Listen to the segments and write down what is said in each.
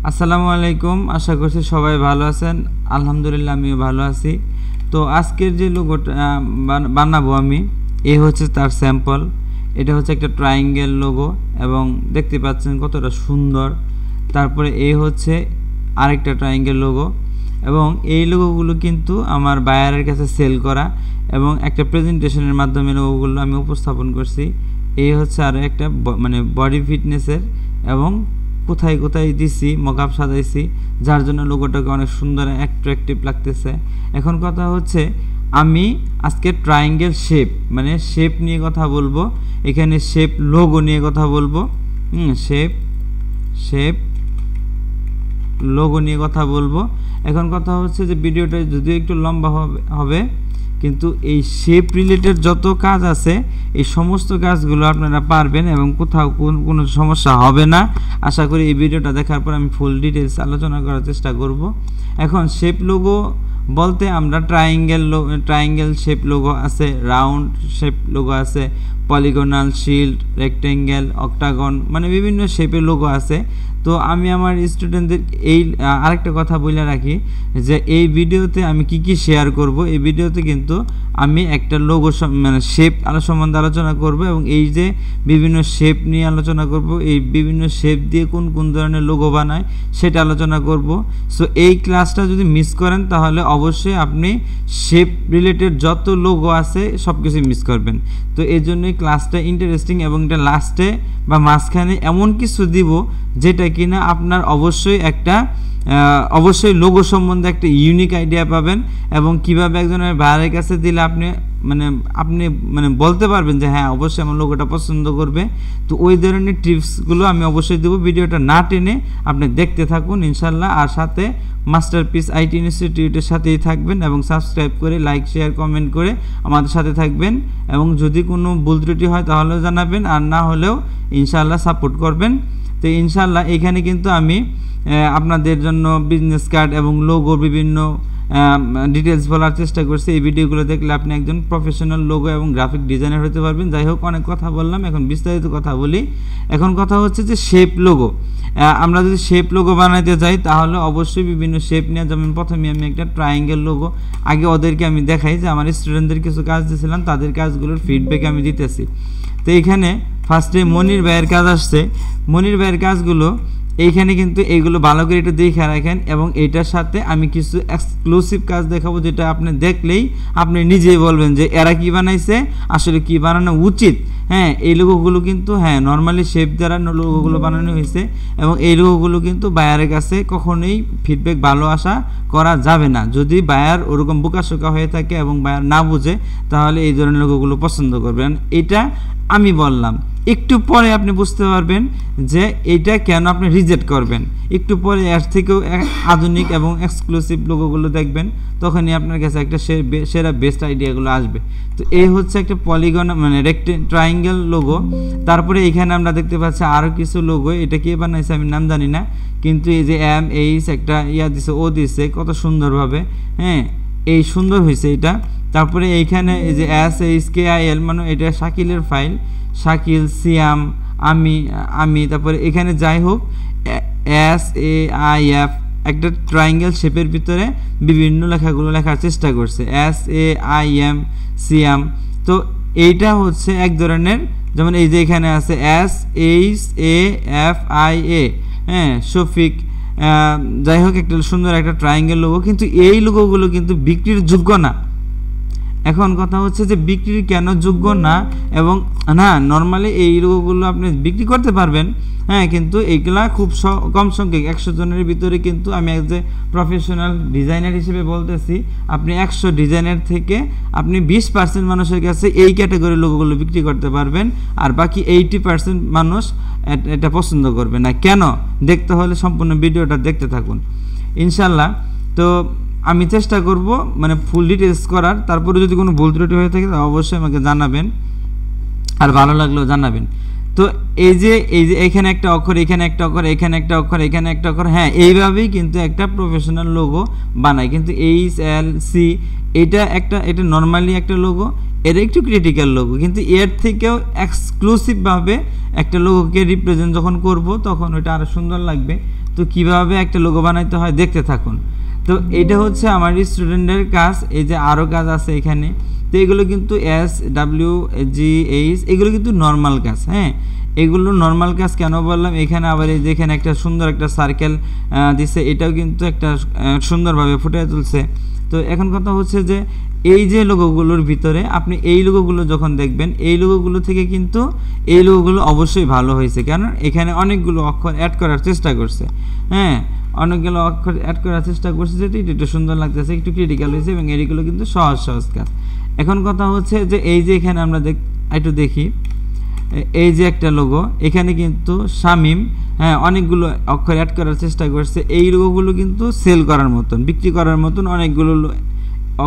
আসসালামু আলাইকুম, আশা করছি সবাই ভালো আছেন। আলহামদুলিল্লাহ আমিও ভালো আছি। তো আজকের যে লোগোটা বানাবো আমি, এই হচ্ছে তার স্যাম্পল। এটা হচ্ছে একটা ট্রায়াঙ্গেল লোগো এবং দেখতে পাচ্ছেন কতটা সুন্দর। তারপরে এই হচ্ছে আরেকটা ট্রায়াঙ্গেল লোগো এবং এই লোগোগুলো কিন্তু আমার বায়ারের কাছে সেল করা এবং একটা প্রেজেন্টেশনের মাধ্যমে লোগোগুলো আমি উপস্থাপন করছি। এই হচ্ছে আরও একটা মানে বডি ফিটনেসের এবং কোথায় কোথায় দিছি মকআপ সাজাইছি, যার জন্য লোগোটাকে অনেক সুন্দর অ্যাট্রাকটিভ লাগতেছে। এখন কথা হচ্ছে আমি আজকে ট্রায়াঙ্গেল শেপ মানে শেপ নিয়ে কথা বলবো, এখানে শেপ লোগো নিয়ে কথা বলবো। শেপ লোগো নিয়ে কথা বলবো। এখন কথা হচ্ছে যে ভিডিওটা যদিও একটু লম্বা হবে কিন্তু এই শেপ রিলেটেড যত কাজ আছে এই সমস্ত কাজগুলো আপনারা পারবেন এবং কোথাও কোনো সমস্যা হবে না। আশা করি এই ভিডিওটা দেখার পর আমি ফুল ডিটেলস আলোচনা করার চেষ্টা করব। এখন শেপ লোগো বলতে আমরা ট্রায়াঙ্গেল শেপ লোগো আছে, রাউন্ড শেপ লোগো আছে, পলিগোনাল, শিল্ড, রেক্টেঙ্গেল, অক্টাগন, মানে বিভিন্ন শেপের লোগো আছে। তো আমি আমার স্টুডেন্টদের এই আরেকটা কথা বলে রাখি যে এই ভিডিওতে আমি কি শেয়ার করব। এই ভিডিওতে কিন্তু আমি একটা লোগো মানে শেপ সম্বন্ধে আলোচনা করব এবং এই যে বিভিন্ন শেপ নিয়ে আলোচনা করব, এই বিভিন্ন শেপ দিয়ে কোন কোন ধরনের লোগো বানায় সেটা আলোচনা করব। সো এই ক্লাসটা যদি মিস করেন তাহলে অবশ্যই আপনি শেপ রিলেটেড যত লোগো আছে সব কিছু মিস করবেন। তো এই জন্যই ক্লাসটা ইন্টারেস্টিং এবং এটা লাস্টে বা মাঝখানে এমন কিছু দিব যেটা কিনা আপনার অবশ্যই লোগো সম্বন্ধে একটা ইউনিক আইডিয়া পাবেন এবং কিভাবে একজনের ভাইয়ের কাছে দিলে আপনি বলতে পারবেন যে হ্যাঁ অবশ্যই আমার লোগোটা পছন্দ করবে। তো ওই ধরনের টিপসগুলো আমি অবশ্যই দেবো। ভিডিওটা না টেনে আপনি দেখতে থাকুন ইনশাল্লাহ। আর সাথে মাস্টারপিস আইটি ইনস্টিটিউটের সাথেই থাকবেন এবং সাবস্ক্রাইব করে লাইক শেয়ার কমেন্ট করে আমাদের সাথে থাকবেন এবং যদি কোনো ভুল ত্রুটি হয় তাহলেও জানাবেন, আর না হলেও ইনশাল্লাহ সাপোর্ট করবেন। তো ইনশাল্লাহ এখানে কিন্তু আমি আপনাদের জন্য বিজনেস কার্ড এবং লোগোর বিভিন্ন ডিটেলস বলার চেষ্টা করছি। এই ভিডিওগুলো দেখলে আপনি একজন প্রফেশনাল লোগো এবং গ্রাফিক ডিজাইনার হতে পারবেন। যাই হোক, অনেক কথা বললাম, এখন বিস্তারিত কথা বলি। এখন কথা হচ্ছে যে শেপ লোগো। আমরা যদি শেপ লোগো বানাইতে যাই তাহলে অবশ্যই বিভিন্ন শেপ নিয়ে, যেমন প্রথমে আমি একটা ট্রায়াঙ্গেল লোগো আগে ওদেরকে আমি দেখাই যে আমার স্টুডেন্টদের কিছু কাজ দিয়েছিলাম, তাদের কাজগুলোর ফিডব্যাক আমি দিতেছি। তো এইখানে ফার্স্টে মনির ভাইয়ের কাজ আসছে। মনির ভাইয়ের কাজগুলো এইখানে কিন্তু এইগুলো ভালো করে একটু দেখে রাখেন এবং এইটার সাথে আমি কিছু এক্সক্লুসিভ কাজ দেখাবো যেটা আপনি দেখলেই আপনি নিজেই বলবেন যে এরা কি বানাইছে, আসলে কি বানানো উচিত। হ্যাঁ, এই লোগোগুলো কিন্তু নর্মালি শেপ দ্বারা লোগোগুলো বানানো হয়েছে এবং এই লোগোগুলো কিন্তু বায়ারের কাছে কখনোই ফিডব্যাক ভালো আশা করা যাবে না। যদি বায়ার ওরকম বোকাশোকা হয়ে থাকে এবং বায়ার না বুঝে তাহলে এই ধরনের লোগোগুলো পছন্দ করবেন। এটা আমি বললাম, একটু পরে আপনি বুঝতে পারবেন যে এটা কেন আপনি রিজেক্ট করবেন। একটু পরে এর থেকেও আধুনিক এবং এক্সক্লুসিভ লোগোগুলো দেখবেন, তখনই আপনার কাছে একটা সেরা বেস্ট আইডিয়াগুলো আসবে। তো এই হচ্ছে একটা পলিগন মানে ট্রায়াঙ্গেল লোগো। তারপরে এখানে আমরা দেখতে পাচ্ছি আরও কিছু লোগো। এটা কে বানাইছে আমি নাম জানি না, কিন্তু এই যে এইচ একটা দিছে, ও দিছে কত সুন্দরভাবে। হ্যাঁ, এই সুন্দর হয়েছে এটা। তারপরে এইখানে এই যে SHKIL মানে এটা শাকিলের ফাইল, শাকিল, সিয়াম, আমি তারপরে এখানে যাই হোক SAIF একটা ট্রায়াঙ্গেল শেপের ভিতরে বিভিন্ন লেখাগুলো লেখার চেষ্টা করছে, SAIM, সিয়াম। তো এইটা হচ্ছে এক ধরনের, যেমন এই যে এখানে আছে SHAFIA, হ্যাঁ, শফিক। যাই হোক, একটা সুন্দর একটা ট্রায়াঙ্গেল লোগো, কিন্তু এই লোগোগুলো কিন্তু বিক্রির যোগ্য না। এখন কথা হচ্ছে যে বিক্রির কেন যোগ্য না, এবং না নর্মালি এই লোগোগুলো আপনি বিক্রি করতে পারবেন, হ্যাঁ, কিন্তু এইগুলা খুব কম সংখ্যক, 100 জনের ভিতরে। কিন্তু আমি এজ এ প্রফেশনাল ডিজাইনার হিসেবে বলতেছি, আপনি 100 ডিজাইনার থেকে আপনি 20% মানুষের কাছে এই ক্যাটাগরির লোগোগুলো বিক্রি করতে পারবেন, আর বাকি 80% মানুষ এটা পছন্দ করবে না। কেন দেখতে হলে সম্পূর্ণ ভিডিওটা দেখতে থাকুন ইনশাল্লাহ। তো আমি চেষ্টা করব মানে ফুল ডিটেলস করার। তারপরে যদি কোনো ভুল ত্রুটি হয়ে থাকে তাহলে অবশ্যই আমাকে জানাবেন, আর ভালো লাগলেও জানাবেন। তো এই যে এখানে একটা অক্ষর, এখানে একটা অক্ষর, এখানে একটা অক্ষর, এখানে একটা অক্ষর, হ্যাঁ, এইভাবেই কিন্তু একটা প্রফেশনাল লোগো বানায়। কিন্তু HLC এটা নর্মালি একটা লোগো, এর একটু ক্রিটিক্যাল লোগো, কিন্তু এর থেকেও এক্সক্লুসিভভাবে একটা লোগোকে রিপ্রেজেন্ট যখন করব তখন ওইটা আরও সুন্দর লাগবে। তো কিভাবে একটা লোগো বানাইতে হয় দেখতে থাকুন। তো এটা হচ্ছে আমার স্টুডেন্টের কাজ। এই যে আরও কাজ আছে এখানে, তো এগুলো কিন্তু SWGH এগুলো কিন্তু নর্মাল কাজ। হ্যাঁ, এগুলো নর্মাল কাজ কেন বললাম, এখানে আবার এই যে এখানে একটা সুন্দর একটা সার্কেল দিছে, এটাও কিন্তু একটা সুন্দরভাবে ফুটিয়ে তুলছে। তো এখন কথা হচ্ছে যে এই যে লোগোগুলোর ভিতরে আপনি এই লোগোগুলো যখন দেখবেন, এই লোগোগুলো থেকে কিন্তু এই লোগোগুলো অবশ্যই ভালো হয়েছে, কারণ এখানে অনেকগুলো অক্ষর অ্যাড করার চেষ্টা করছে। হ্যাঁ, অনেকগুলো অক্ষর অ্যাড করার চেষ্টা করছে, যেটা একটু সুন্দর লাগতেছে, একটু ক্রিটিক্যাল হয়েছে, এবং এইগুলো কিন্তু সহজ সহজ কাজ। এখন কথা হচ্ছে যে এই যে এখানে আমরা একটু দেখি, এই যে একটা লোগো এখানে কিন্তু শামিম, হ্যাঁ, অনেকগুলো অক্ষর অ্যাড করার চেষ্টা করছে। এই লোগোগুলো কিন্তু সেল করার মতন, বিক্রি করার মতন অনেকগুলো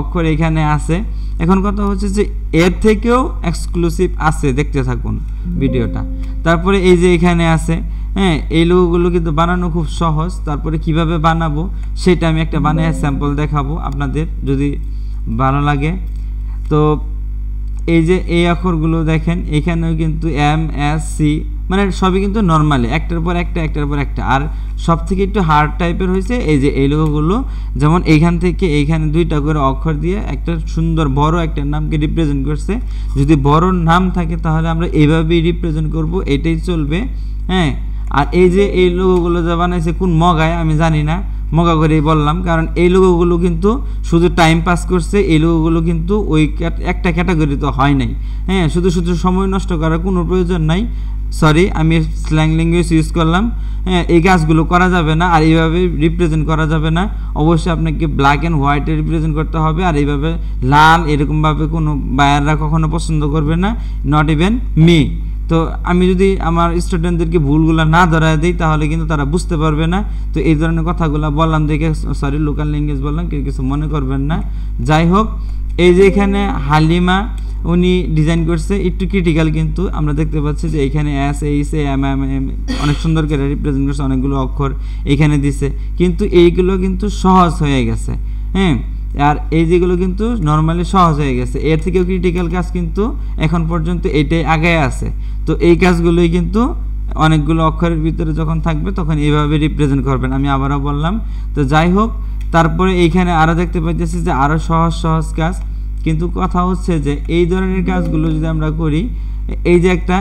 অক্ষর এখানে আছে। এখন কথা হচ্ছে যে এর থেকেও এক্সক্লুসিভ আছে, দেখতে থাকুন ভিডিওটা। তারপরে এই যে এখানে আছে, হ্যাঁ, এই লোগোগুলো কিন্তু বানানো খুব সহজ। তারপরে কিভাবে বানাবো সেটা আমি একটা বানিয়ে স্যাম্পল দেখাবো আপনাদের, যদি ভালো লাগে। তো এই যে এই অক্ষরগুলো দেখেন, এখানেও কিন্তু MSC, মানে সবই কিন্তু নর্মালি একটার পর একটা একটার পর একটা। আর সব থেকে একটু হার্ড টাইপের হয়েছে এই যে এই লোগোগুলো, যেমন এইখান থেকে এইখানে 2টা করে অক্ষর দিয়ে একটা সুন্দর বড় একটা নামকে রিপ্রেজেন্ট করছে। যদি বড় নাম থাকে তাহলে আমরা এইভাবেই রিপ্রেজেন্ট করব, এটাই চলবে। হ্যাঁ, আর এই যে এই লোগোগুলো যা বানাইছে কোন মগায় আমি জানি না, মগা করেই বললাম, কারণ এই লোগোগুলো কিন্তু শুধু টাইম পাস করছে। এই লোগোগুলো কিন্তু ওই একটা ক্যাটাগরি তো হয় নাই। হ্যাঁ, শুধু সময় নষ্ট করার কোনো প্রয়োজন নাই। সরি, আমি স্ল্যাং ল্যাঙ্গুয়েজ ইউজ করলাম। হ্যাঁ, এই কাজগুলো করা যাবে না, আর এইভাবে রিপ্রেজেন্ট করা যাবে না। অবশ্যই আপনাকে ব্ল্যাক অ্যান্ড হোয়াইটে রিপ্রেজেন্ট করতে হবে, আর এইভাবে লাল এরকমভাবে কোনো বায়াররা কখনো পছন্দ করবে না, নট ইভেন মি। তো আমি যদি আমার স্টুডেন্টদেরকে ভুলগুলো না ধরায় দিই তাহলে কিন্তু তারা বুঝতে পারবে না। তো এই ধরনের কথাগুলো বললাম দেখে, সরি লোকাল ল্যাঙ্গুয়েজ বললাম, কেউ কিছু মনে করবেন না। যাই হোক, এই যে এখানে হালিমা উনি ডিজাইন করছে, একটু ক্রিটিক্যাল, কিন্তু আমরা দেখতে পাচ্ছি যে এখানে SHAM অনেক সুন্দর করে রিপ্রেজেন্ট করছে, অনেকগুলো অক্ষর এখানে দিছে, কিন্তু এইগুলো কিন্তু সহজ হয়ে গেছে। হ্যাঁ, আর এই যেগুলো কিন্তু নর্মালি সহজ হয়ে গেছে, এর থেকেও ক্রিটিক্যাল কাজ কিন্তু এখন পর্যন্ত এটাই আগে আছে। তো এই কাজগুলোই কিন্তু অনেকগুলো অক্ষরের ভিতরে যখন থাকবে তখন এইভাবে রিপ্রেজেন্ট করবেন, আমি আবারও বললাম। তো যাই হোক, তারপরে এইখানে আরও দেখতে পাইতেছি যে আরও সহজ সহজ কাজ, কিন্তু কথা হচ্ছে যে এই ধরনের কাজগুলো যদি আমরা করি, এই যে একটা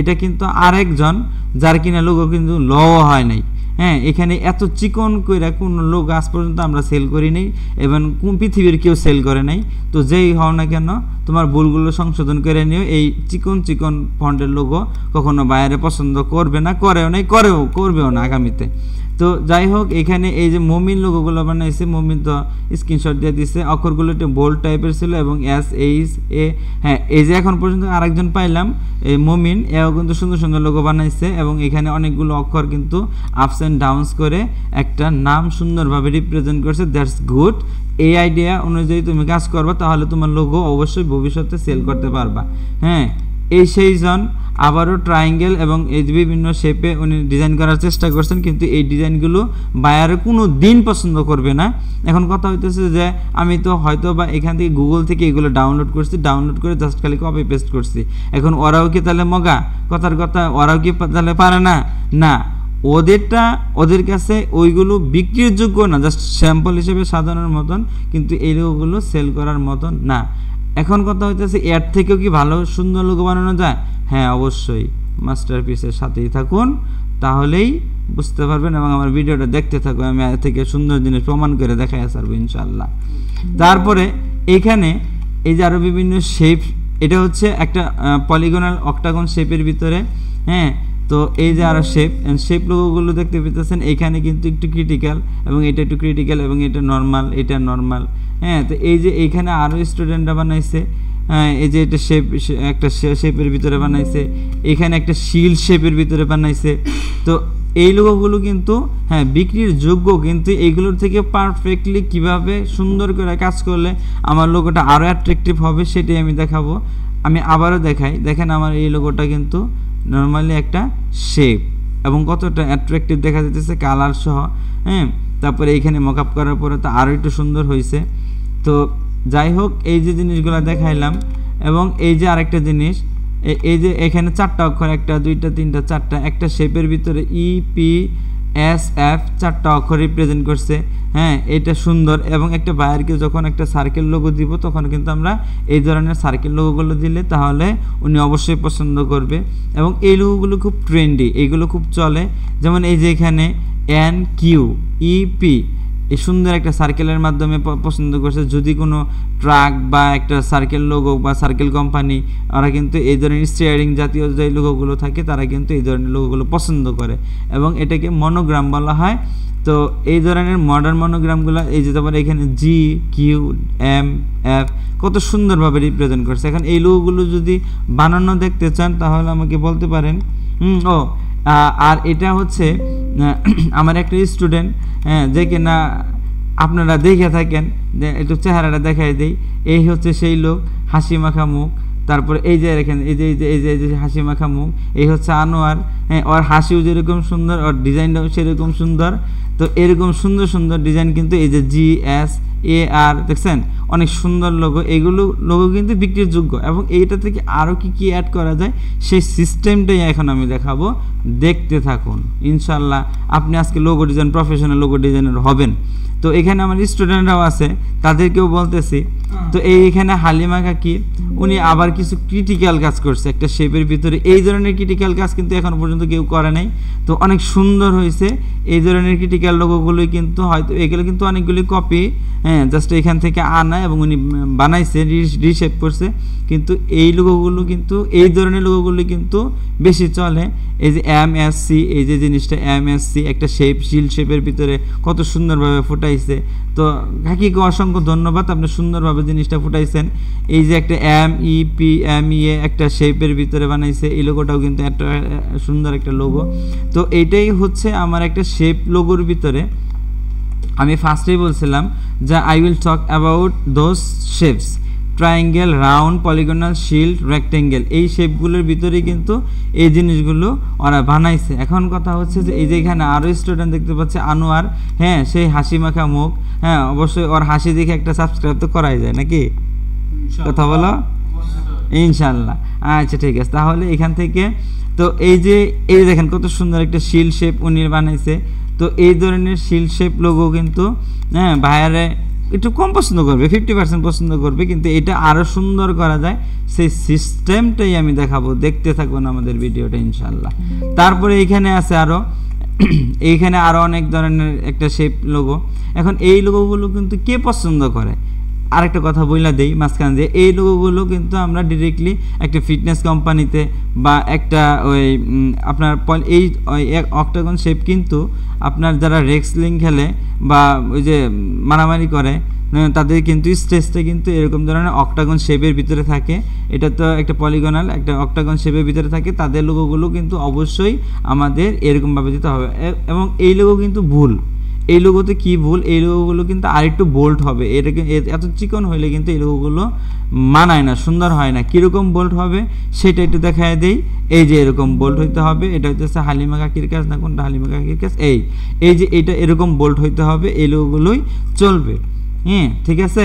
এটা কিন্তু আরেকজন যার কিনা লোগো কিন্তু লও হয় নাই। হ্যাঁ, এখানে এত চিকন করে কোনো লোক আজ পর্যন্ত আমরা সেল করি নাই, এবং কোন পৃথিবীর কেউ সেল করে নাই। তো যেই হও না কেন, তোমার ভুলগুলো সংশোধন করে নিও। এই চিকন ফন্টের লোগো কখনো বাইরে পছন্দ করবে না, করবেও না আগামীতে। তো যাই হোক, এখানে এই যে মমিন লোগোগুলো বানাইছে, মমিন তো স্ক্রিনশট দিয়ে দিচ্ছে, অক্ষরগুলো একটু বোল্ড টাইপের ছিল, এবং SHA, হ্যাঁ, এই যে এখন পর্যন্ত আরেকজন পাইলাম এই মমিন, এও কিন্তু সুন্দর সুন্দর লোগো বানাইছে, এবং এখানে অনেকগুলো অক্ষর কিন্তু আপস অ্যান্ড ডাউনস করে একটা নাম সুন্দরভাবে রিপ্রেজেন্ট করছে। That's good. এই আইডিয়া অনুযায়ী তুমি কাজ করবা, তাহলে তোমার লোগো অবশ্যই ভবিষ্যতে সেল করতে পারবা। হ্যাঁ, এই সেই জন আবারও ট্রায়াঙ্গেল এবং এই বিভিন্ন শেপে উনি ডিজাইন করার চেষ্টা করছেন, কিন্তু এই ডিজাইনগুলো বায়ারে কোনো দিন পছন্দ করবে না। এখন কথা হইতেছে যে আমি তো হয়তো বা এখান থেকে গুগল থেকে এগুলো ডাউনলোড করে জাস্ট খালি কপি পেস্ট করছি। এখন ওরাও কি তাহলে মগা? কথার কথা, ওরাও কি তাহলে পারে না? না, ওদের কাছে ওইগুলো বিক্রির যোগ্য না, জাস্ট স্যাম্পল হিসেবে সাজানোর মতন, কিন্তু এই লোগোগুলো সেল করার মতন না। এখন কথা হইতেছে এর থেকেও কি ভালো সুন্দর লোগো বানানো যায়? হ্যাঁ, অবশ্যই। মাস্টারপিসের সাথেই থাকুন, তাহলেই বুঝতে পারবেন, এবং আমার ভিডিওটা দেখতে থাকুন। আমি এর থেকে সুন্দর জিনিস প্রমাণ করে দেখাই আসবো ইনশাল্লাহ। তারপরে এখানে এই যে আরও বিভিন্ন শেপ, এটা হচ্ছে একটা পলিগনাল অক্টাগন শেপের ভিতরে। হ্যাঁ, তো এই যে আরও শেপ লোগোগুলো দেখতে পেতেছেন, এখানে কিন্তু একটু ক্রিটিক্যাল, এবং এটা একটু ক্রিটিক্যাল, এবং এটা নর্মাল। হ্যাঁ, তো এই যে এইখানে আরও স্টুডেন্টরা বানাইছে। হ্যাঁ, এই যে এটা একটা শেপের ভিতরে বানাইছে, এখানে একটা শিল শেপের ভিতরে বানাইছে। তো এই লোগোগুলো কিন্তু হ্যাঁ বিক্রির যোগ্য, কিন্তু এইগুলোর থেকে পারফেক্টলি কিভাবে সুন্দর করে কাজ করলে আমার লোগোটা আরও অ্যাট্রাকটিভ হবে সেটাই আমি দেখাবো। আমি আবারও দেখাই, দেখেন আমার এই লোগোটা কিন্তু নর্মালি একটা শেপ, এবং কতটা অ্যাট্রাকটিভ দেখা যেতেছে কালার সহ। হ্যাঁ, তারপরে এইখানে মকআপ করার পরে তো আরও একটু সুন্দর হয়েছে। তো যাই হোক, এই যে জিনিসগুলো দেখাইলাম, এবং এই যে আরেকটা জিনিস, এই যে এখানে 4টা অক্ষর, 1 2 3 4টা, একটা শেপের ভিতরে এস এফ 4টা অক্ষর রিপ্রেজেন্ট করছে। হ্যাঁ, এটা সুন্দর। এবং একটা বায়ারকে যখন একটা সার্কেল লোগো দিব তখন কিন্তু আমরা এই ধরনের সার্কেল লোগোগুলো দিলে তাহলে উনি অবশ্যই পছন্দ করবে। এবং এই লোগোগুলো খুব ট্রেন্ডি, এইগুলো খুব চলে। যেমন এই যে এখানে NQEP এই সুন্দর একটা সার্কেলের মাধ্যমে পছন্দ করছে। যদি কোনো ট্রাক বা একটা সার্কেল লোগো বা সার্কেল কোম্পানি, ওরা কিন্তু এই ধরনের স্টিয়ারিং জাতীয় যে লোগোগুলো থাকে তারা কিন্তু এই ধরনের লোগোগুলো পছন্দ করে এবং এটাকে মনোগ্রাম বলা হয়। তো এই ধরনের মডার্ন মনোগ্রামগুলো এই যে তারপরে এখানে GQMF কত সুন্দরভাবে রিপ্রেজেন্ট করছে। এখন এই লোগোগুলো যদি বানানো দেখতে চান তাহলে আমাকে বলতে পারেন। আর এটা হচ্ছে আমার একটা স্টুডেন্ট, যে কিনা আপনারা দেখে থাকেন, যে একটু চেহারাটা দেখাই দেই। এই হচ্ছে সেই লোক, হাসি মাখা মুখ। তারপরে এই যে দেখেন এই যে হাসি মাখা মুখ, এই হচ্ছে আনোয়ার। হ্যাঁ, ওর হাসিও যেরকম সুন্দর, ওর ডিজাইনটাও সেরকম সুন্দর। তো এরকম সুন্দর সুন্দর ডিজাইন কিন্তু এই যে GSAR দেখছেন, অনেক সুন্দর লোগো। এইগুলো লোগো কিন্তু বিক্রির যোগ্য এবং এইটা থেকে আরও কি অ্যাড করা যায় সেই সিস্টেমটাই এখন আমি দেখাবো, দেখতে থাকুন। ইনশাল্লাহ আপনি আজকে logo design professional logo designer হবেন। তো এখানে আমার স্টুডেন্টরাও আছে, তাদেরকেও বলতেছি। তো এইখানে হালিমা কাকি উনি আবার কিছু ক্রিটিক্যাল কাজ করছে একটা শেপের ভিতরে। এই ধরনের ক্রিটিক্যাল কাজ কিন্তু এখনো পর্যন্ত কেউ করে নাই। তো অনেক সুন্দর হয়েছে এই ধরনের ক্রিটিক্যাল লোগোগুলোই কিন্তু হয়তো এগুলো কিন্তু অনেকগুলি কপি, হ্যাঁ, জাস্ট এখান থেকে আনা এবং উনি বানাইছে, রিশেপ করছে। কিন্তু এই লোগোগুলো কিন্তু এই ধরনের লোগোগুলো কিন্তু বেশি চলে। এই যে MSC, এই যে জিনিসটা MSC একটা শেপ, শিল শেপের ভিতরে কত সুন্দরভাবে ফুটাইছে। তো কাকিকে অসংখ্য ধন্যবাদ, আপনি সুন্দরভাবে জিনিসটা ফুটাইছেন। এই যে একটা MEA একটা শেপের ভিতরে বানাইছে, এই লোগোটাও কিন্তু একটা সুন্দর একটা লোগো। তো এইটাই হচ্ছে আমার একটা শেপ লোগোর ভিতরে। আমি ফার্স্টেই বলছিলাম যে I will talk about those shapes, triangle, round, polygonal, shield, rectangle. এই শেপগুলোর ভিতরেই কিন্তু এই জিনিসগুলো ওরা বানাইছে। এখন কথা হচ্ছে যে এই যে এখানে আরও স্টুডেন্ট দেখতে পাচ্ছে, আনোয়ার। হ্যাঁ, সেই হাসি মাখা মুখ। হ্যাঁ, অবশ্যই ওর হাসি দেখে একটা সাবস্ক্রাইব তো করাই যায় নাকি? কথা বলো ইনশাল্লাহ। আচ্ছা ঠিক আছে, তাহলে এখান থেকে তো এই যে দেখেন কত সুন্দর একটা শিল্ড শেপ উনি বানাইছে। তো এই ধরনের শিল্ড শেপ লোগো কিন্তু হ্যাঁ ভাইয়ারে একটু কম পছন্দ করবে, 50% পছন্দ করবে, কিন্তু এটা আরও সুন্দর করা যায় সেই সিস্টেমটাই আমি দেখাবো, দেখতে থাকুন আমাদের ভিডিওটা ইনশাল্লাহ। তারপরে এইখানে আছে এইখানে আরও অনেক ধরনের একটা শেপ লোগো। এখন এই লোগোগুলো কিন্তু কে পছন্দ করে? আরেকটা কথা বইলা দেই মাঝখান দিয়ে, এই লোগোগুলো কিন্তু আমরা ডিরেক্টলি একটা ফিটনেস কোম্পানিতে বা একটা ওই আপনার এই অক্টাগন শেপ কিন্তু আপনার যারা রেসলিং খেলে বা ওই যে মারামারি করে তাদের কিন্তু স্টেজটা কিন্তু এরকম ধরনের অক্টাগন শেপের ভিতরে থাকে। এটা তো একটা পলিগনাল একটা অক্টাগন শেপের ভিতরে থাকে। তাদের লোগোগুলো কিন্তু অবশ্যই আমাদের এরকমভাবে দিতে হবে। এবং এই লোগো কিন্তু ভুল, এই লোগোতে কি ভুল, এই লোগোগুলো কিন্তু আরেকটু বোল্ড হবে। এটাকে এত চিকন হইলে কিন্তু এই লোগোগুলো মানায় না, সুন্দর হয় না। কীরকম বোল্ড হবে সেটা একটু দেখায় দেই। এই যে এরকম বোল্ড হইতে হবে। এটা হচ্ছে হালিমা কাকির কাজ না, কোনটা হালিমা কাকির কাজ? এই যে এটা এরকম বোল্ড হইতে হবে, এই লোগোগুলোই চলবে। হ্যাঁ, ঠিক আছে।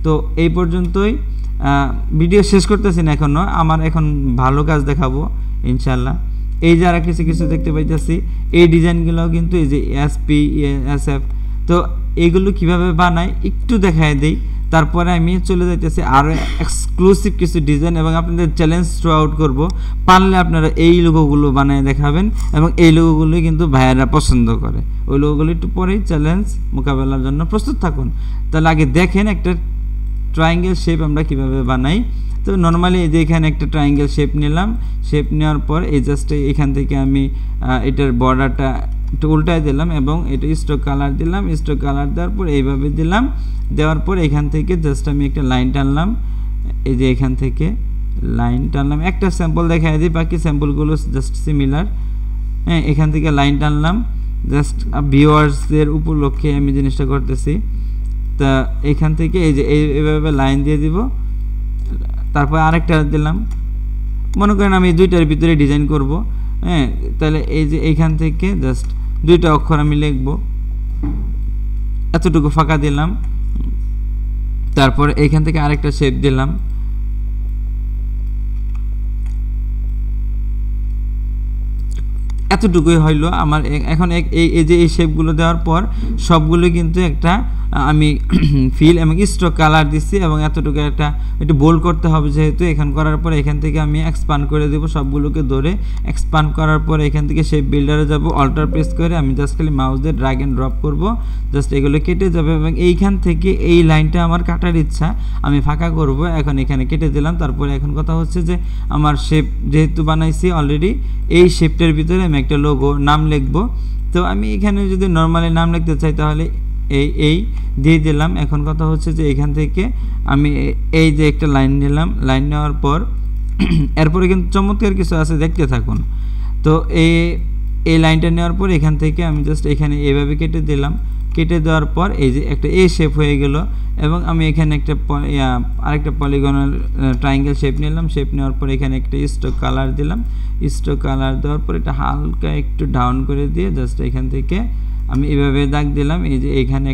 তো এই পর্যন্তই, ভিডিও শেষ করতেছি না এখনও, আমার এখন ভালো কাজ দেখাবো ইনশাল্লাহ। এই যারা কিছু কিছু দেখতে পাইতেছি এই ডিজাইনগুলোও কিন্তু এই যে SPSF। তো এইগুলো কিভাবে বানায় একটু দেখায় দেই, তারপরে আমি চলে যাইতেছি আরও এক্সক্লুসিভ কিছু ডিজাইন এবং আপনাদের চ্যালেঞ্জ থ্রু আউট করবো। পারলে আপনারা এই লোগোগুলো বানিয়ে দেখাবেন এবং এই লোগোগুলোই কিন্তু ভাইয়েরা পছন্দ করে। ওই লোগোগুলো একটু পরেই চ্যালেঞ্জ মোকাবেলার জন্য প্রস্তুত থাকুন। তাহলে আগে দেখেন একটা ট্রায়াঙ্গেল শেপ আমরা কিভাবে বানাই। তো নর্মালি এই যে এখানে একটা ট্রায়াঙ্গেল শেপ নিলাম, শেপ নেওয়ার পর এই জাস্ট এখান থেকে আমি এটার বর্ডারটা একটু উল্টায় দিলাম এবং এটা স্ট্রোক কালার দিলাম। স্ট্রোক কালার দেওয়ার পর এইভাবে দিলাম, দেওয়ার পর এখান থেকে জাস্ট আমি একটা লাইন টানলাম। এই যে এখান থেকে লাইন টানলাম, একটা স্যাম্পল দেখাই দিই, বাকি স্যাম্পলগুলো জাস্ট সিমিলার। হ্যাঁ, এখান থেকে লাইন টানলাম, জাস্ট ভিউয়ার্সদের উপলক্ষে আমি জিনিসটা করতেছি। তা এখান থেকে এই যে এইভাবে লাইন দিয়ে দিব, তারপর আরেকটা দিলাম। মনে করেন আমি দুইটার ভিতরে ডিজাইন করব। হ্যাঁ, তাহলে এই যে এইখান থেকে জাস্ট দুইটা অক্ষর আমি লিখব, এতটুকু ফাঁকা দিলাম। তারপর এইখান থেকে আরেকটা শেপ দিলাম। এতটুকুই হইলো আমার এখন এই যে এই শেপগুলো দেওয়ার পর সবগুলো কিন্তু একটা আমি ফিল এবং স্ট্রোক কালার দিচ্ছি এবং এতটুকু একটু বোল্ড করতে হবে যেহেতু এখান করার পর এখান থেকে আমি এক্সপান্ড করে দেবো সবগুলোকে ধরে এক্সপান্ড করার পর এখান থেকে শেপ বিল্ডারে যাব অল্টার প্রেস করে আমি জাস্ট খালি মাউস দিয়ে ড্র্যাগ অ্যান্ড ড্রপ করব জাস্ট এগুলো কেটে যাবে এবং এইখান থেকে এই লাইনটা আমার কাটার ইচ্ছা আমি ফাঁকা করব এখন এখানে কেটে দিলাম তারপরে এখন কথা হচ্ছে যে আমার শেপ যেহেতু বানাইছি অলরেডি এই শেপটার ভিতরে আমি একটা লোগো নাম লিখবো তো আমি এখানে যদি নর্মালি নাম লিখতে চাই তাহলে এই দিয়ে দিলাম এখন কথা হচ্ছে যে এখান থেকে আমি এই যে একটা লাইন নিলাম লাইন নেওয়ার পর এরপরে কিন্তু চমৎকার কিছু আছে দেখতে থাকুন তো এই লাইনটা নেওয়ার পর এখান থেকে আমি জাস্ট এখানে এইভাবে কেটে দিলাম কেটে দেওয়ার পর এই যে একটা এ শেপ হয়ে গেল এবং আমি এখানে একটা আরেকটা পলিগনাল ট্রায়াঙ্গেল শেপ নিলাম শেপ নেওয়ার পর এখানে একটা স্ট্রোক কালার দিলাম স্ট্রোক কালার দেওয়ার পর এটা হালকা একটু ডাউন করে দিয়ে জাস্ট এখান থেকে আমি এইভাবে দাগ দিলাম এই যে এখানে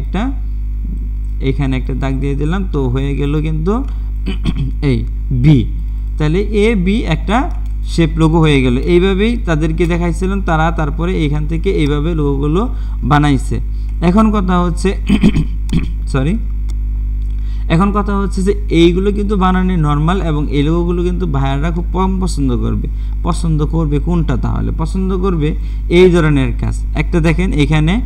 একটা দাগ দিয়ে দিলাম তো হয়ে গেল কিন্তু এই বি তাহলে এ বি একটা শেপ লোগো হয়ে গেল এইভাবেই তাদেরকে দেখাইছিলাম তারা তারপরে এইখান থেকে এইভাবে লোগোগুলো বানাইছে এখন কথা হচ্ছে এখন কথা হচ্ছে যে এইগুলো কিন্তু বানানো নর্মাল এবং এই লোগোগুলো কিন্তু ভাইয়াররা খুব কম পছন্দ করবে কোনটা তাহলে পছন্দ করবে এই ধরনের কাজ একটা দেখেন এখানে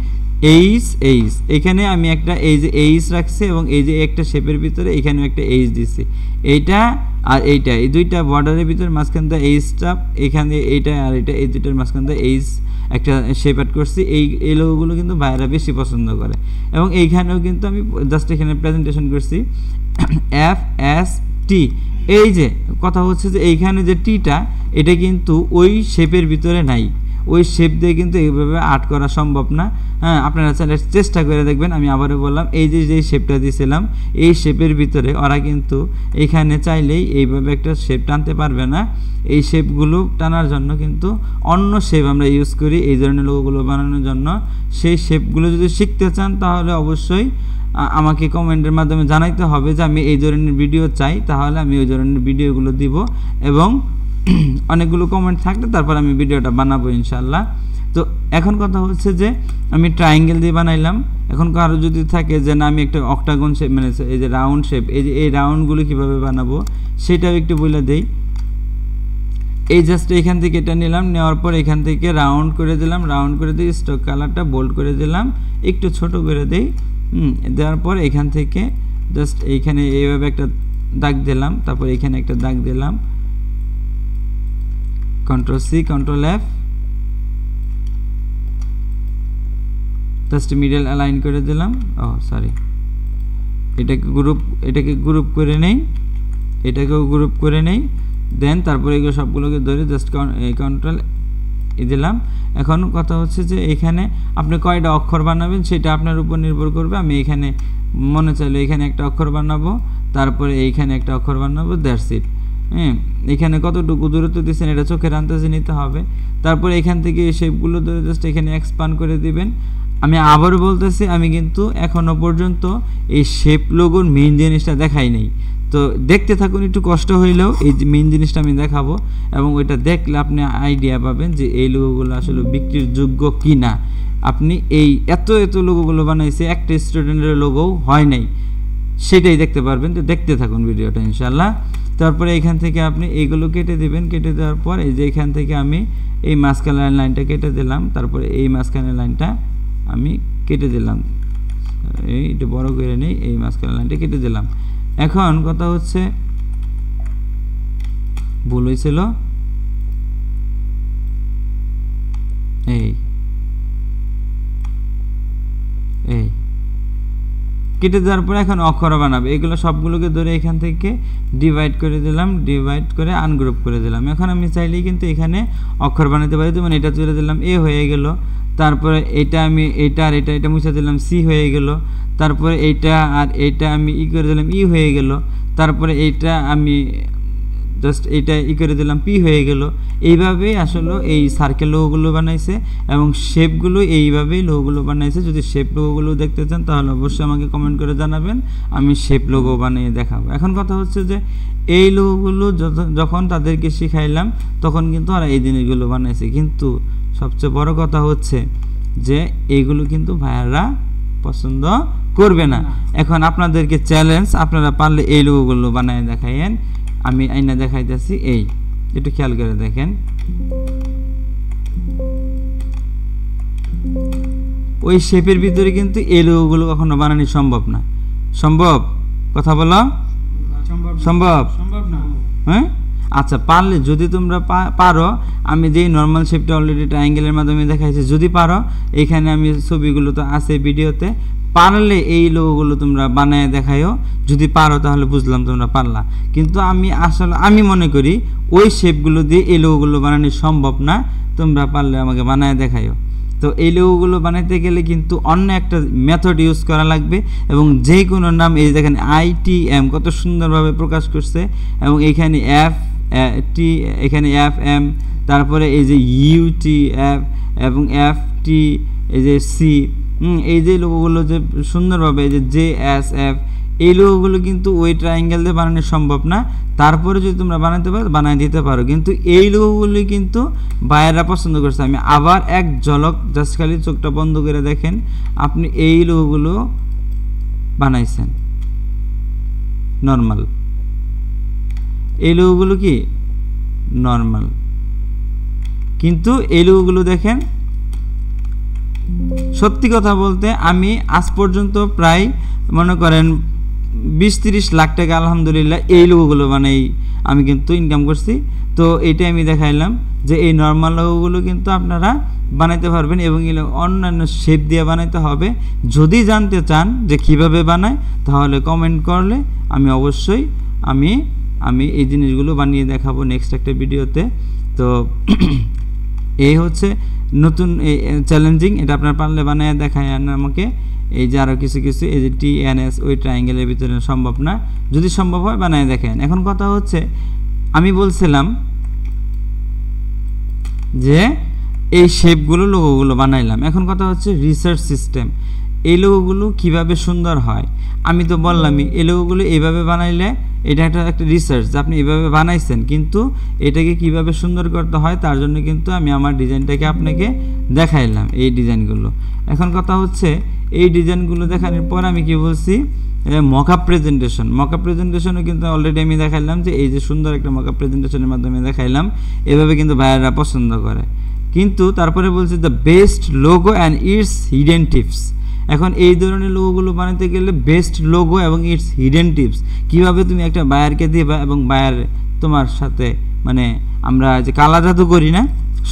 এখানে আমি একটা এই যে এইচ রাখছি এবং এই যে একটা শেপের ভিতরে এখানেও একটা এইচ দিছি এইটা আর এইটা এই দুইটা বর্ডারের ভিতরে মাঝখান দিয়ে এইচটা এখানে এইটা আর এটা এই দুইটার মাঝখান দিয়ে এইচ একটা শেপ অ্যাড করছি এই লোগোগুলো কিন্তু ভাইয়েরা বেশি পছন্দ করে এবং এইখানেও কিন্তু আমি জাস্ট এখানে প্রেজেন্টেশন করছি FST এই যে কথা হচ্ছে যে এইখানে যে টিটা এটা কিন্তু ওই শেপের ভিতরে নাই ওই শেপ দিয়ে কিন্তু এইভাবে আর্ট করা সম্ভব না হ্যাঁ আপনারা চাইলে চেষ্টা করে দেখবেন আমি আবারও বললাম এই যে শেপটা দিয়েছিলাম এই শেপের ভিতরে ওরা কিন্তু এখানে চাইলেই এইভাবে একটা শেপ টানতে পারবে না এই শেপগুলো টানার জন্য কিন্তু অন্য শেপ আমরা ইউজ করি এই ধরনের লোগোগুলো বানানোর জন্য সেই শেপগুলো যদি শিখতে চান তাহলে অবশ্যই আমাকে কমেন্টের মাধ্যমে জানাইতে হবে যে আমি এই ধরনের ভিডিও চাই তাহলে আমি ওই ধরনের ভিডিওগুলো দিব এবং অনেকগুলো কমেন্ট থাকলে তারপর আমি ভিডিওটা বানাবো ইনশাআল্লাহ তো এখন কথা হচ্ছে যে আমি ট্রায়াঙ্গেল দিয়ে বানাইলাম এখন কারো যদি থাকে যে না আমি একটা অক্টাগন শেপ মানে এই যে রাউন্ড শেপ এই রাউন্ডগুলো কিভাবে বানাবো সেটাও একটু বলে দেই এই জাস্ট এখান থেকে এটা নিলাম নেওয়ার পর এখান থেকে রাউন্ড করে দিলাম রাউন্ড করে দিয়ে স্ট্রোক কালারটা বোল্ড করে দিলাম একটু ছোট করে দেই দেওয়ার পর এখান থেকে জাস্ট এইখানে এইভাবে একটা দাগ দিলাম তারপর এখানে একটা দাগ দিলাম Ctrl+C Ctrl+F just middle align করে দিলাম এটাকে গ্রুপ করে নেই এটাকেও গ্রুপ করে নেই দেন তারপরে এগুলো সবগুলোকে ধরে জাস্ট কন্ট্রোল দিলাম এখন কথা হচ্ছে যে এখানে আপনি কয়টা অক্ষর বানাবেন সেটা আপনার উপর নির্ভর করবে আমি এখানে মনে চাইলে এখানে একটা অক্ষর বানাবো তারপরে এইখানে একটা অক্ষর বানাবো দ্যাটস ইট এখানে কতটুকু দূরত্ব দিচ্ছেন এটা চোখের আন্দাজে নিতে হবে তারপরে এখান থেকে এই শেপগুলো ধরে জাস্ট এখানে এক্সপান্ড করে দিবেন আমি আবারও বলতেছি আমি কিন্তু এখনো পর্যন্ত এই শেপ লোগোর মেইন জিনিসটা দেখাই নাই তো দেখতে থাকুন একটু কষ্ট হইলেও এই মেইন জিনিসটা আমি দেখাবো এবং ওইটা দেখলে আপনি আইডিয়া পাবেন যে এই লোগোগুলো আসলে বিক্রির যোগ্য কি না আপনি এই এত লোগোগুলো বানাইছে একটা স্টুডেন্টের লোগো হয় নাই সেটাই দেখতে পারবেন তো দেখতে থাকুন ভিডিওটা ইনশাআল্লাহ তারপরে এখান থেকে আপনি এইগুলো কেটে দিবেন কেটে দেওয়ার পর এই যে এখান থেকে আমি এই মাঝখানের লাইনটা কেটে দিলাম তারপরে এই মাঝখানের লাইনটা আমি কেটে দিলাম এইটা বড় করে নেই এই মাঝখানের লাইনটা কেটে দিলাম এখন কথা হচ্ছে ভুল হয়েছিল এই কেটে দেওয়ার পরে এখন অক্ষর বানাবে এগুলো সবগুলোকে ধরে এখান থেকে ডিভাইড করে দিলাম ডিভাইড করে আনগ্রুপ করে দিলাম এখন আমি চাইলেই কিন্তু এখানে অক্ষর বানাতে পারি যেমন এটা তুলে দিলাম এ হয়ে গেল তারপরে এটা আমি এটা আর এটা মুছে দিলাম সি হয়ে গেল তারপরে এইটা আর এইটা আমি করে দিলাম ই হয়ে গেল তারপরে এইটা আমি জাস্ট এইটা করে দিলাম পি হয়ে গেল এইভাবেই আসলে এই সার্কেল লোগোগুলো বানাইছে এবং শেপগুলো এইভাবেই লোগোগুলো বানাইছে যদি শেপ লোগোগুলো দেখতে চান তাহলে অবশ্যই আমাকে কমেন্ট করে জানাবেন আমি শেপ লোগো বানিয়ে দেখাবো এখন কথা হচ্ছে যে এই লোগোগুলো যখন তাদেরকে শিখাইলাম তখন কিন্তু আর এই জিনিসগুলো বানাইছে কিন্তু সবচেয়ে বড় কথা হচ্ছে যে এইগুলো কিন্তু ভাইয়ারা পছন্দ করবে না। এখন আপনাদেরকে চ্যালেঞ্জ, আপনারা পারলে এই লোগোগুলো বানায় দেখাইয়েন। আমি আইনা দেখাইতেছি, এই একটু খেয়াল করে দেখেন, ওই শেপের ভিতরে কিন্তু এই লোগোগুলো কখনো বানানো সম্ভব না। সম্ভব? কথা বলো, সম্ভব? হ্যাঁ, আচ্ছা, পারলে যদি তোমরা পারো, আমি যেই নর্মাল শেপটা অলরেডি ট্রায়াঙ্গেলের মাধ্যমে দেখাইছি, যদি পারো, এখানে আমি ছবিগুলো তো আছে ভিডিওতে, পারলে এই লোগোগুলো তোমরা বানায় দেখাইও। যদি পারো তাহলে বুঝলাম তোমরা পারলা, কিন্তু আমি মনে করি ওই শেপগুলো দিয়ে এই লোগোগুলো বানানো সম্ভব না। তোমরা পারলে আমাকে বানায় দেখাইও। তো এই লোগোগুলো বানাইতে গেলে কিন্তু অন্য একটা মেথড ইউজ করা লাগবে, এবং যে কোনো নাম, এই দেখেন ITM কত সুন্দরভাবে প্রকাশ করছে, এবং এখানে এখানে FM, তারপরে এই যে UTF এবং FT, এই যে C, এই যে লোগোগুলো যে সুন্দরভাবে, এই যে JSF, এই লোগোগুলো কিন্তু ওই ট্রায়াঙ্গেল দিয়ে বানানো সম্ভব না। তারপরে যদি তোমরা বানাতে পারো, বানাই দিতে পারো, কিন্তু এই লোগোগুলো কিন্তু বায়াররা পছন্দ করছে। আমি আবার এক ঝলক জাস্ট খালি চোখটা বন্ধ করে দেখেন, আপনি এই লোগোগুলো বানাইছেন নর্মাল, এই লোগোগুলো কি নর্মাল, কিন্তু এই লোগোগুলো দেখেন, সত্যি কথা বলতে আমি আজ পর্যন্ত প্রায় মনে করেন 20-30 লাখ টাকা আলহামদুলিল্লাহ এই লোগোগুলো বানাই আমি কিন্তু ইনকাম করছি। তো এইটাই আমি দেখাইলাম যে এই নর্মাল লোগোগুলো কিন্তু আপনারা বানাইতে পারবেন, এবং অন্যান্য শেপ দিয়ে বানাইতে হবে। যদি জানতে চান যে কিভাবে বানায়, তাহলে কমেন্ট করলে আমি অবশ্যই আমি এই জিনিসগুলো বানিয়ে দেখাবো নেক্সট একটা ভিডিওতে। তো এই হচ্ছে নতুন চ্যালেঞ্জিং, এটা আপনার পারলে বানিয়ে দেখায় আমাকে। এই যে আরও কিছু এই যে TNS ওই ট্রায়াঙ্গেলের ভিতরে সম্ভব না, যদি সম্ভব হয় বানিয়ে দেখেন। এখন কথা হচ্ছে, আমি বলছিলাম যে এই শেপগুলো লোগোগুলো বানাইলাম, এখন কথা হচ্ছে রিসার্চ সিস্টেম, এই লোগোগুলো কিভাবে সুন্দর হয়। আমি তো বললামই এই লোগোগুলো এইভাবে বানাইলে এটা একটা রিসার্চ যে আপনি এইভাবে বানাইছেন, কিন্তু এটাকে কিভাবে সুন্দর করতে হয় তার জন্য কিন্তু আমি আমার ডিজাইনটাকে আপনাকে দেখাইলাম, এই ডিজাইনগুলো। এখন কথা হচ্ছে, এই ডিজাইনগুলো দেখানোর পর আমি কি বলছি, মকআপ প্রেজেন্টেশনও কিন্তু অলরেডি আমি দেখাইলাম, যে এই যে সুন্দর একটা মকআপ প্রেজেন্টেশনের মাধ্যমে দেখাইলাম, এভাবে কিন্তু ভাইয়াররা পছন্দ করে। কিন্তু তারপরে বলছি the best logo and it's hidden tips. এখন এই ধরনের লোগোগুলো বানাতে গেলে বেস্ট লোগো এবং ইটস হিডেন টিপস কীভাবে তুমি একটা বায়ারকে দিবা, এবং বায়ার তোমার সাথে, মানে আমরা যে কালা জাদু করি না,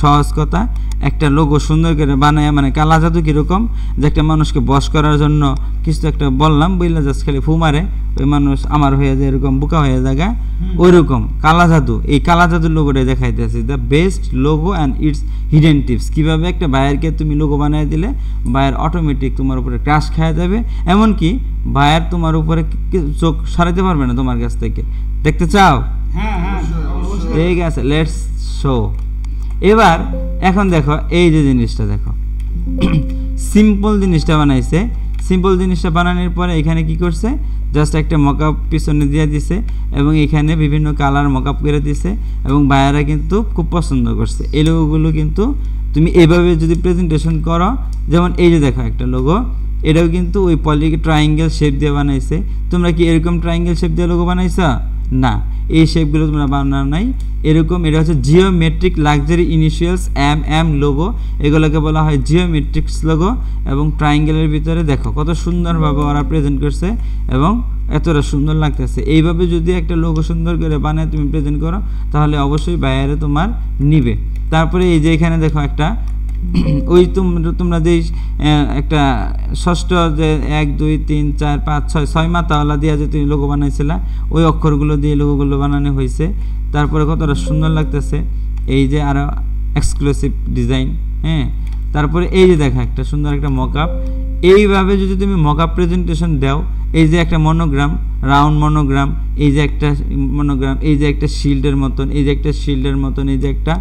সহজ কথা, একটা লোগো সুন্দর করে বানায়, মানে কালা জাদু কীরকম, যে একটা মানুষকে বশ করার জন্য কিছু একটা বললাম, বললে জাস্ট খালি ফু মারে, ওই মানুষ আমার হয়ে যায়, এরকম বোকা হয়ে জায়গা, ওই রকম কালা জাদু। এই কালা জাদুর লোগোটাই দেখাইতেছি, the best logo and it's hidden tips. কীভাবে একটা বায়ারকে তুমি লোগো বানিয়ে দিলে বায়ার অটোমেটিক তোমার উপরে ক্রাশ খেয়ে যাবে, এমনকি বায়ার তোমার উপরে চোখ সরাইতে পারবে না তোমার কাছ থেকে। দেখতে চাও? ঠিক আছে, লেটস শো। এবার এখন দেখো, এই যে জিনিসটা দেখো, সিম্পল জিনিসটা বানাইছে। সিম্পল জিনিসটা বানানোর পরে এখানে কি করছে, জাস্ট একটা মকআপ পিছনে দিয়ে দিছে, এবং এখানে বিভিন্ন কালার মকআপ করে দিছে, এবং বায়ারা কিন্তু খুব পছন্দ করছে। এই লোগোগুলো কিন্তু তুমি এইভাবে যদি প্রেজেন্টেশন করো, যেমন এই যে দেখো একটা লোগো, এটাও কিন্তু ওই ট্রায়াঙ্গেল শেপ দিয়ে বানাইছে। তোমরা কি এরকম ট্রায়াঙ্গেল শেপ দিয়ে লোগো বানাইছো? না, এই শেপগুলো তোমরা বানানো নাই। এরকম এটা হচ্ছে geometric luxury initials MM logo, এগুলোকে বলা হয় জিওমেট্রিক্স লোগো। এবং ট্রায়াঙ্গেলের ভিতরে দেখো কত সুন্দরভাবে ওরা প্রেজেন্ট করছে, এবং এতটা সুন্দর লাগতেছে। এইভাবে যদি একটা লোগো সুন্দর করে বানায় তুমি প্রেজেন্ট করো, তাহলে অবশ্যই বাইরে তোমার নিবে। তারপরে এই যে এখানে দেখো একটা ওই তোমরা যে একটা ষষ্ঠ যে 1 2 3 4 5 6 মাথাওয়ালা দিয়ে যে তুমি লোগো বানাইছিলা, ওই অক্ষরগুলো দিয়ে লোগোগুলো বানানো হয়েছে। তারপরে কতটা সুন্দর লাগতেছে, এই যে আরো এক্সক্লুসিভ ডিজাইন। হ্যাঁ, তারপরে এই যে দেখো একটা সুন্দর একটা মকআপ। এইভাবে যদি তুমি মকআপ প্রেজেন্টেশন দাও, এই যে একটা মনোগ্রাম, রাউন্ড মনোগ্রাম, এই যে একটা মনোগ্রাম, এই যে একটা শিল্ডের মতন, এই যে একটা শিল্ডের মতন, এই যে একটা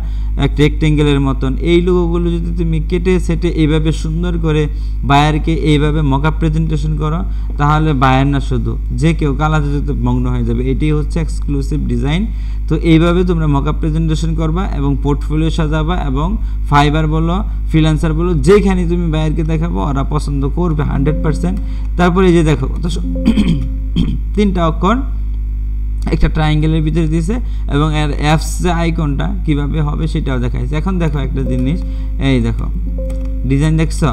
রেক্টেঙ্গেলের মতন, এই লোগোগুলো যদি তুমি কেটে সেটে এইভাবে সুন্দর করে বায়ারকে এইভাবে মকআপ প্রেজেন্টেশন করো, তাহলে বায়ার না শুধু যে কেউ কালাতে যেতে মগ্ন হয়ে যাবে। এটাই হচ্ছে এক্সক্লুসিভ ডিজাইন। তো এইভাবে তোমরা মকআপ প্রেজেন্টেশন করবা এবং পোর্টফোলিও সাজাবা, এবং ফাইবার বলো, ফ্রিল্যান্সার বলো, যেখানে তুমি বায়ারকে দেখাবো ওরা পছন্দ করবে 100%। তারপরে এই যে দেখো কত 3টা অক্ষর একটা ট্রায়াঙ্গেলের ভিতরে দিয়েছে, এবং এর অ্যাপস যে আইকনটা কিভাবে হবে সেটাও দেখাইছে। এখন দেখো একটা জিনিস, এই দেখো ডিজাইন দেখছো,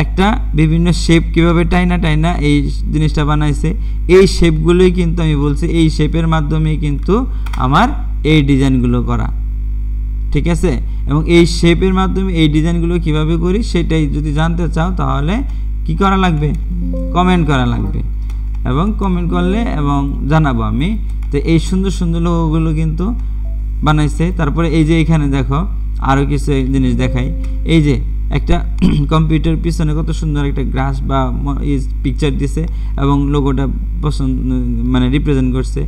একটা বিভিন্ন শেপ কিভাবে টাইনা এই জিনিসটা বানাইছে। এই শেপগুলোই কিন্তু আমি বলছি, এই শেপের মাধ্যমেই কিন্তু আমার এই ডিজাইনগুলো করা, ঠিক আছে। এবং এই শেপের মাধ্যমে এই ডিজাইনগুলো কিভাবে করি সেটাই যদি জানতে চাও তাহলে কি করা লাগবে, কমেন্ট করা লাগবে, এবং কমেন্ট করলে এবং জানাবো আমি। তো এই সুন্দর সুন্দর লোগোগুলো কিন্তু বানাইছে। তারপরে এই যে এখানে দেখো আরও কিছু জিনিস দেখাই, এই যে একটা কম্পিউটার পিছনে কত সুন্দর একটা গ্রাস বা পিকচার দিছে এবং লোগোটা পছন্দ মানে রিপ্রেজেন্ট করছে,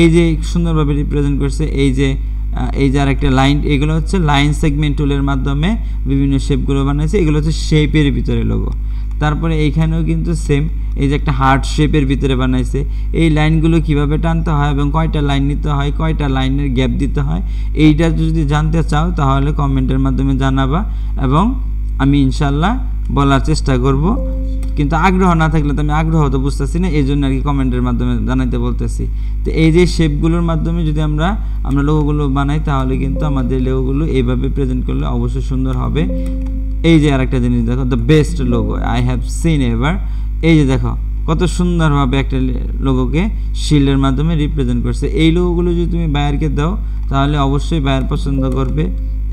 এই যে সুন্দরভাবে রিপ্রেজেন্ট করছে। এই যে আর একটা লাইন, এগুলো হচ্ছে লাইন সেগমেন্ট টুলের মাধ্যমে বিভিন্ন শেপগুলো বানাইছে, এগুলো হচ্ছে শেপের ভিতরে লোগো। তারপরে এইখানেও কিন্তু সেম, এই যে একটা হার্ট শেপের ভিতরে বানাইছে। এই লাইনগুলো কিভাবে টানতে হয় এবং কয়টা লাইন নিতে হয়, কয়টা লাইনের গ্যাপ দিতে হয়, এইটা যদি জানতে চাও তাহলে কমেন্টের মাধ্যমে জানাবা, এবং আমি ইনশাল্লাহ বলার চেষ্টা করব। কিন্তু আগ্রহ না থাকলে তো আমি আগ্রহ তো বুঝতেছি না, এই জন্য আর কি কমেন্টের মাধ্যমে জানাইতে বলতেছি। তো এই যে শেপগুলোর মাধ্যমে যদি আমরা লোগোগুলো বানাই তাহলে কিন্তু আমাদের লোগোগুলো এইভাবে প্রেজেন্ট করলে অবশ্যই সুন্দর হবে। এই যে আরেকটা জিনিস দেখো, the best logo I have seen ever. এই যে দেখো কত সুন্দরভাবে একটা লোগোকে শিল্ডের মাধ্যমে রিপ্রেজেন্ট করছে। এই লোগোগুলো যদি তুমি বায়ারকে দাও তাহলে অবশ্যই বায়ার পছন্দ করবে।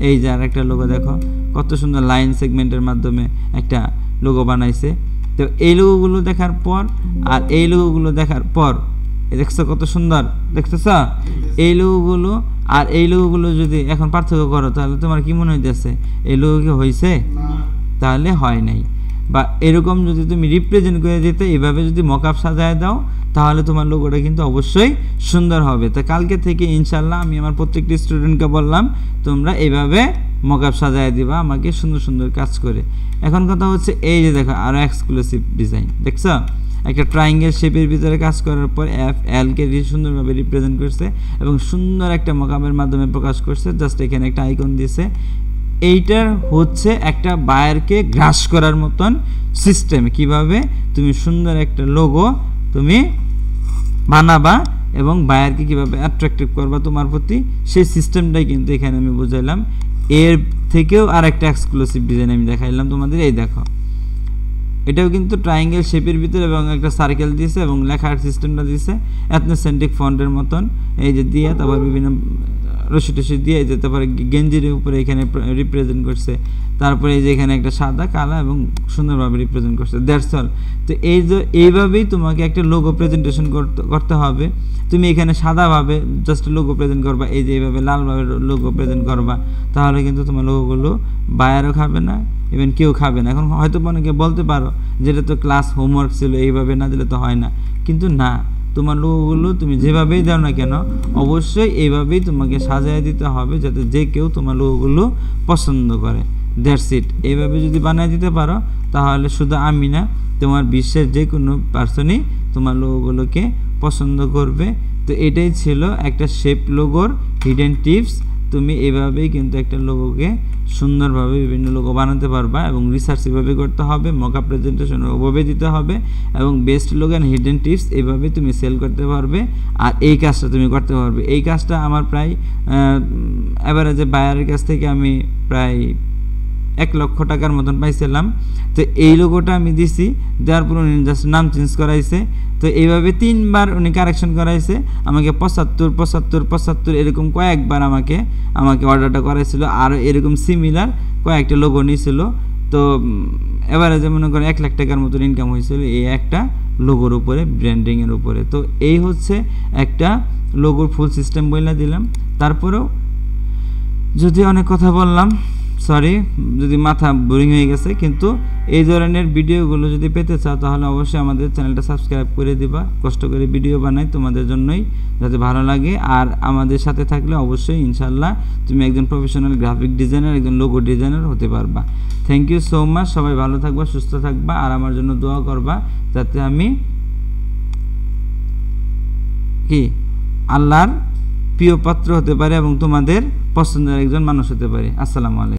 এই যে আর একটা লোগো দেখো কত সুন্দর লাইন সেগমেন্টের মাধ্যমে একটা লোগো বানাইছে। তো এই লোগোগুলো দেখার পর আর এই লোগোগুলো দেখার পর দেখছো কত সুন্দর দেখতেছ, এই লোগোগুলো আর এই লোগোগুলো যদি এখন পার্থক্য করো তাহলে তোমার কি মনে হইতেছে এই লোগো কি হয়েছে? তাহলে হয় নাই। বা এরকম যদি তুমি রিপ্রেজেন্ট করে দিতে এইভাবে যদি মকআপ সাজায় দাও তাহলে তোমার লোগোটা কিন্তু অবশ্যই সুন্দর হবে। তো কালকে থেকে ইনশাল্লাহ আমি আমার প্রত্যেকটি স্টুডেন্টকে বললাম তোমরা এইভাবে মকআপ সাজায় দিবা আমাকে সুন্দর সুন্দর কাজ করে। এখন কথা হচ্ছে এই যে দেখো আরও এক্সক্লুসিভ ডিজাইন দেখছো, একটা ট্রায়াঙ্গেল শেপের ভিতরে কাজ করার পর এলকে সুন্দরভাবে রিপ্রেজেন্ট করছে এবং সুন্দর একটা মকআপের মাধ্যমে প্রকাশ করছে। জাস্ট এখানে একটা আইকন দিয়েছে। এইটার হচ্ছে একটা বায়ারকে গ্রাস করার মতন সিস্টেম, কিভাবে তুমি সুন্দর একটা লোগো তুমি বানাবা এবং বায়ারকে কিভাবে অ্যাট্রাক্টিভ করবা তোমার প্রতি, সেই সিস্টেমটাই কিন্তু এখানে আমি বুঝাইলাম। এর থেকেও আর একটা এক্সক্লুসিভ ডিজাইন আমি দেখাইলাম তোমাদের। এই দেখো এটাও কিন্তু ট্রায়াঙ্গেল শেপের ভিতরে এবং একটা সার্কেল দিয়েছে এবং লেখার সিস্টেমটা দিয়েছে এথনোসেন্ট্রিক ফন্টের মতন, এই যে দিয়ে তারপর বিভিন্ন রশি টসি দিয়ে যেতে পারে গেঞ্জির উপরে এখানে রিপ্রেজেন্ট করছে। তারপরে এই যে এখানে একটা সাদা কালা এবং সুন্দরভাবে রিপ্রেজেন্ট করছে, দ্যাটস অল। তো এই যে এইভাবেই তোমাকে একটা লোগো প্রেজেন্টেশন করতে হবে। তুমি এখানে সাদাভাবে জাস্ট লোগো প্রেজেন্ট করবা, এই যে এইভাবে লালভাবে লোগো প্রেজেন্ট করবা, তাহলে কিন্তু তোমার লোগোগুলো বায়ারও খাবে না, ইভেন কেউ খাবে না। এখন হয়তো অনেকে বলতে পারো যেটা তো ক্লাস হোমওয়ার্ক ছিল, এইভাবে না দিলে তো হয় না, কিন্তু না, তোমার লোগোগুলো তুমি যেভাবেই দাও না কেন অবশ্যই এইভাবেই তোমাকে সাজায় দিতে হবে যাতে যে কেউ তোমার লোগোগুলো পছন্দ করে। That's it. এইভাবে যদি বানিয়ে দিতে পারো তাহলে শুধু আমি না, তোমার বিশ্বের যে কোনো পার্সনই তোমার লোগোগুলোকে পছন্দ করবে। তো এটাই ছিল একটা শেপ লোগোর হিডেন টিপস। তুমি এভাবেই কিন্তু একটা লোগোকে সুন্দরভাবে বিভিন্ন লোগো বানাতে পারবা এবং রিসার্চ এভাবে করতে হবে, মকআপ প্রেজেন্টেশন ওভাবে দিতে হবে এবং best logo and hidden tips এভাবে তুমি সেল করতে পারবে। আর এই কাজটা তুমি করতে পারবে। এই কাজটা আমার প্রায় অ্যাভারেজে বায়ারের কাছ থেকে আমি প্রায় 1 লক্ষ টাকার মতন পাইছিলাম। তো এই লোগোটা আমি দিছি, দেওয়ার পর উনি জাস্ট নাম চেঞ্জ করাইছে। তো এইভাবে 3 বার উনি কারেকশন করাইছে, আমাকে 75 এরকম কয়েকবার আমাকে অর্ডারটা করাইছিল। আর এরকম সিমিলার কয়েকটা লোগো নিয়েছিল। তো এভারেজে মনে করেন 1 লাখ টাকার মতন ইনকাম হয়েছিল এই একটা লোগোর উপরে, ব্র্যান্ডিংয়ের উপরে। তো এই হচ্ছে একটা লোগোর ফুল সিস্টেম বলে দিলাম। তারপরেও যদি অনেক কথা বললাম সরি যদি মাথা বোরিং হয়ে গেছে, কিন্তু এই ধরনের ভিডিওগুলো যদি পেতে চাও তাহলে অবশ্যই আমাদের চ্যানেলটা সাবস্ক্রাইব করে দিবা। কষ্ট করে ভিডিও বানাই তোমাদের জন্যই, যাতে ভালো লাগে। আর আমাদের সাথে থাকলে অবশ্যই ইনশাল্লাহ তুমি একজন প্রফেশনাল গ্রাফিক ডিজাইনার, একজন লোগো ডিজাইনার হতে পারবা। Thank you so much. সবাই ভালো থাকবা, সুস্থ থাকবা, আর আমার জন্য দোয়া করবা যাতে আমি কি আল্লাহর প্রিয় পাত্র হতে পারি এবং তোমাদের পছন্দের একজন মানুষ হতে পারি। আসসালামু আলাইকুম।